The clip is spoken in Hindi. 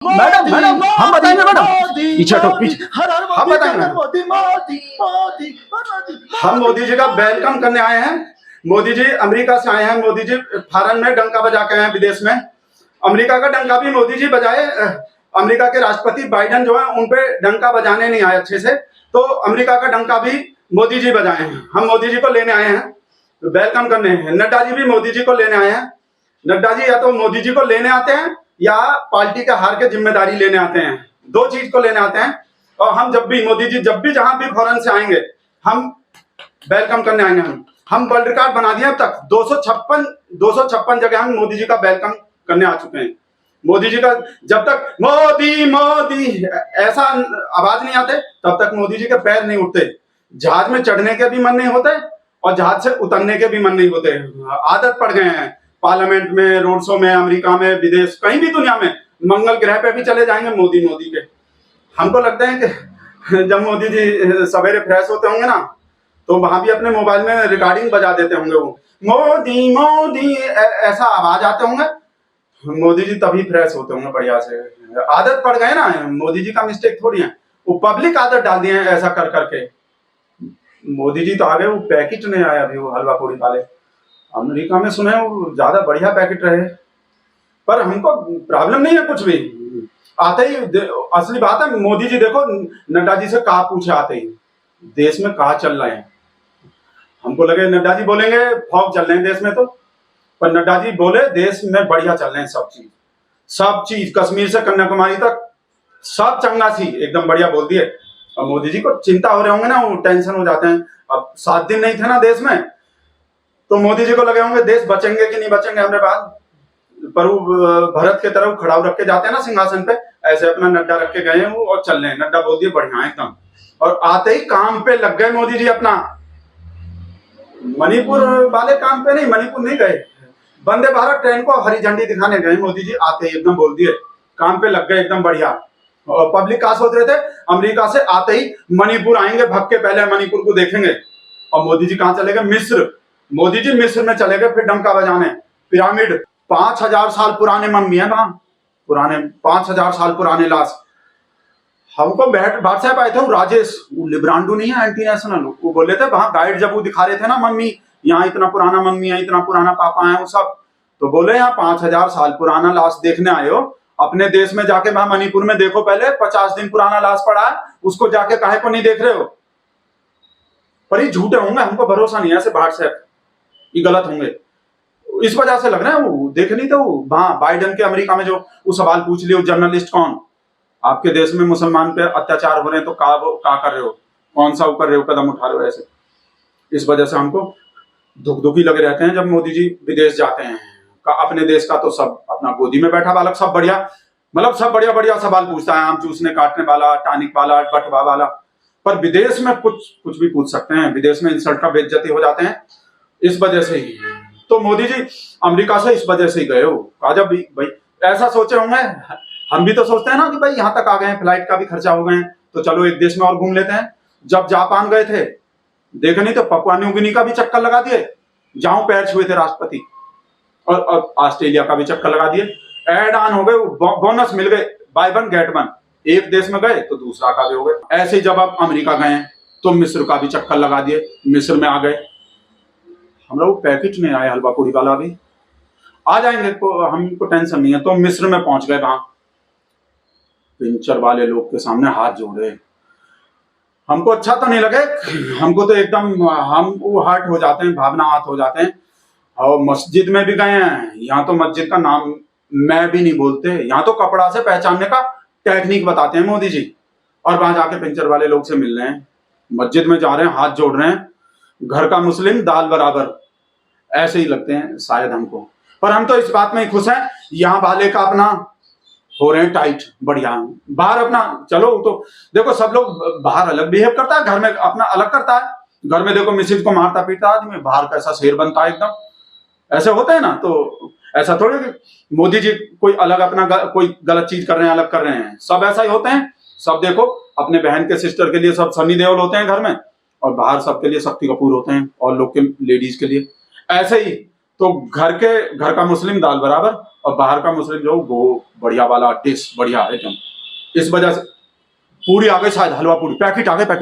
मैडम मैडम हम बताएंगे मैडम, पीछे हटो पीछे। हम बताएंगे हम मोदी जी का वेलकम करने आए हैं। मोदी जी अमेरिका से आए हैं। मोदी जी फॉरेन में डंका बजा के आए हैं, विदेश में। अमेरिका का डंका भी मोदी जी बजाए। अमेरिका के राष्ट्रपति बाइडेन जो है उन पे डंका बजाने नहीं आए अच्छे से, तो अमेरिका का डंका भी मोदी जी बजाए हैं। हम मोदी जी को लेने आए हैं, वेलकम करने हैं। नड्डा जी भी मोदी जी को लेने आए हैं। नड्डा जी या तो मोदी जी को लेने आते हैं या पार्टी के हार के जिम्मेदारी लेने आते हैं, दो चीज को लेने आते हैं। और हम जब भी मोदी जी जब भी जहां भी फॉरेन से आएंगे हम वेलकम करने आएंगे। हम वर्ल्ड रिकॉर्ड बना दिए। अब तक 256 जगह हम मोदी जी का वेलकम करने आ चुके हैं। मोदी जी का जब तक मोदी मोदी ऐसा आवाज नहीं आते तब तक मोदी जी के पैर नहीं उठते। जहाज में चढ़ने के भी मन नहीं होते और जहाज से उतरने के भी मन नहीं होते। आदत पड़ गए हैं। पार्लियामेंट में, रोड शो में, अमेरिका में, विदेश, कहीं भी दुनिया में, मंगल ग्रह पे भी चले जाएंगे मोदी मोदी के। हमको लगता है कि जब मोदी जी सवेरे फ्रेश होते होंगे ना तो वहां भी अपने मोबाइल में रिकॉर्डिंग बजा देते होंगे। वो मोदी मोदी ऐसा आवाज आते होंगे। मोदी जी तभी फ्रेश होते होंगे बढ़िया से। आदत पड़ गए ना, मोदी जी का मिस्टेक थोड़ी है, वो पब्लिक आदत डाल दिए हैं ऐसा कर करके। मोदी जी तो आगे वो पैकेट नहीं आया अभी, वो हलवा पूरी वाले अमेरिका में सुने वो ज्यादा बढ़िया पैकेट रहे। पर हमको प्रॉब्लम नहीं है कुछ भी। आते ही असली बात है, मोदी जी देखो नड्डा जी से कहा पूछे आते ही देश में कहा चल रहे हैं। हमको लगे नड्डा जी बोलेंगे फौज चल रहे हैं देश में, तो पर नड्डा जी बोले देश में बढ़िया चल रहे हैं सब चीज कश्मीर से कन्याकुमारी तक सब चंगा सी एकदम बढ़िया बोल दिए। और मोदी जी को चिंता हो रहे होंगे ना, वो टेंशन हो जाते हैं। अब 7 दिन नहीं थे ना देश में, तो मोदी जी को लगे होंगे देश बचेंगे कि नहीं बचेंगे हमारे बाद। पर वो भरत के तरफ खड़ाऊ रख के जाते हैं ना सिंहासन पे, ऐसे अपना नड्डा रख के गए हैं वो और चल रहे हैं। नड्डा बोल दिए बढ़िया एकदम, और आते ही काम पे लग गए मोदी जी अपना। मणिपुर वाले काम पे नहीं, मणिपुर नहीं गए, वंदे भारत ट्रेन को हरी झंडी दिखाने गए मोदी जी। आते ही एकदम बोल दिए, काम पे लग गए एकदम बढ़िया। और पब्लिक कहा सोच रहे थे अमेरिका से आते ही मणिपुर आएंगे, भग के पहले मणिपुर को देखेंगे। और मोदी जी कहाँ चले गए? मिस्र। मोदी जी मिस्र में चले गए फिर डंका बजाने। पिरामिड 5000 साल पुराने मम्मी है वहां, पुराने 5000 साल पुराने लाश। हमको व्हाट्सएप आए थे वो राजेश, वो लिब्रांडो नहीं है एंटी नेशनल, वो बोले थे वहां गाइड जब वो दिखा रहे थे ना मम्मी, यहाँ इतना पुराना मम्मी है, इतना पुराना पापा है वो सब, तो बोले यहाँ 5000 साल पुराना लाश देखने आए हो, अपने देश में जाके वहां मणिपुर में देखो पहले 50 दिन पुराना लाश पड़ा है, उसको जाके काहे को नहीं देख रहे हो? पर ये झूठे होंगे, हमको भरोसा नहीं है ऐसे व्हाट्सएप, ये गलत होंगे। इस वजह से लग रहा है वो देख नहीं तो वहां बाइडेन के अमेरिका में जो वो सवाल पूछ लियो जर्नलिस्ट कौन, आपके देश में मुसलमान पे अत्याचार हो रहे हैं तो का कर रहे हो, कौन सा कर रहे हो, कदम उठा रहे हो ऐसे। इस वजह से हमको दुखी लगे रहते हैं जब मोदी जी विदेश जाते हैं। अपने देश का तो सब अपना गोदी में बैठा बालक सब बढ़िया, मतलब सब बढ़िया बढ़िया सवाल पूछता है, आम चूसने काटने वाला, टानिक वाला, बटवा वाला। पर विदेश में कुछ भी पूछ सकते हैं, विदेश में इंसल्ट का बेइज्जती हो जाते हैं। इस वजह से ही तो मोदी जी अमेरिका से इस वजह से ही गए हो। जब भाई ऐसा सोचे होंगे, हम भी तो सोचते हैं ना कि भाई यहाँ तक आ गए हैं, फ्लाइट का भी खर्चा हो गए तो चलो एक देश में और घूम लेते हैं। जब जापान गए थे देखे नहीं तो पपुआ न्यू गिनी का भी चक्कर लगा दिए, जहां पैर छुए थे राष्ट्रपति, और ऑस्ट्रेलिया का भी चक्कर लगा दिए। एड ऑन हो गए, बोनस मिल गए, बाय वन गेट वन। एक देश में गए तो दूसरा का भी हो गए। ऐसे ही जब आप अमेरिका गए तो मिस्र का भी चक्कर लगा दिए, मिस्र में आ गए। हम लोग पैकेट नहीं आए हलवा पूरी वाला, भी आ जाएंगे तो हमको टेंशन नहीं है। तो मिस्र में पहुंच गए, वहां पिंचर वाले लोग के सामने हाथ जोड़े। हमको अच्छा तो नहीं लगे, हमको तो एकदम हम वो हर्ट हो जाते हैं, भावनाहत हो जाते हैं। और मस्जिद में भी गए हैं, यहाँ तो मस्जिद का नाम मैं भी नहीं बोलते, यहाँ तो कपड़ा से पहचानने का टेक्निक बताते हैं मोदी जी। और वहां जाके पिंचर वाले लोग से मिल रहे हैं, मस्जिद में जा रहे हैं, हाथ जोड़ रहे हैं। घर का मुस्लिम दाल बराबर ऐसे ही लगते हैं शायद हमको। पर हम तो इस बात में ही खुश हैं, यहाँ वाले का अपना हो रहे हैं टाइट बढ़िया। बाहर अपना चलो, तो देखो सब लोग बाहर अलग बिहेव करता है, घर में अपना अलग करता है। घर में देखो मिसेज को मारता पीटता आदमी, बाहर कैसा शेर बनता है एकदम, ऐसे होते हैं ना। तो ऐसा थोड़ी कि मोदी जी कोई अलग अपना कोई गलत चीज कर रहे हैं, अलग कर रहे हैं, सब ऐसा ही होते हैं। सब देखो अपने बहन के सिस्टर के लिए सब सनी देओल होते हैं घर में, और बाहर सबके लिए शक्ति कपूर होते हैं, और लोग के लेडीज के लिए ऐसे ही। तो घर का मुस्लिम दाल बराबर और बाहर का मुस्लिम जो वो बढ़िया वाला डिश बढ़िया एकदम। इस वजह से पूरी आ गई, शायद हलवा पूरी पैकेट आ गए, पैकेट।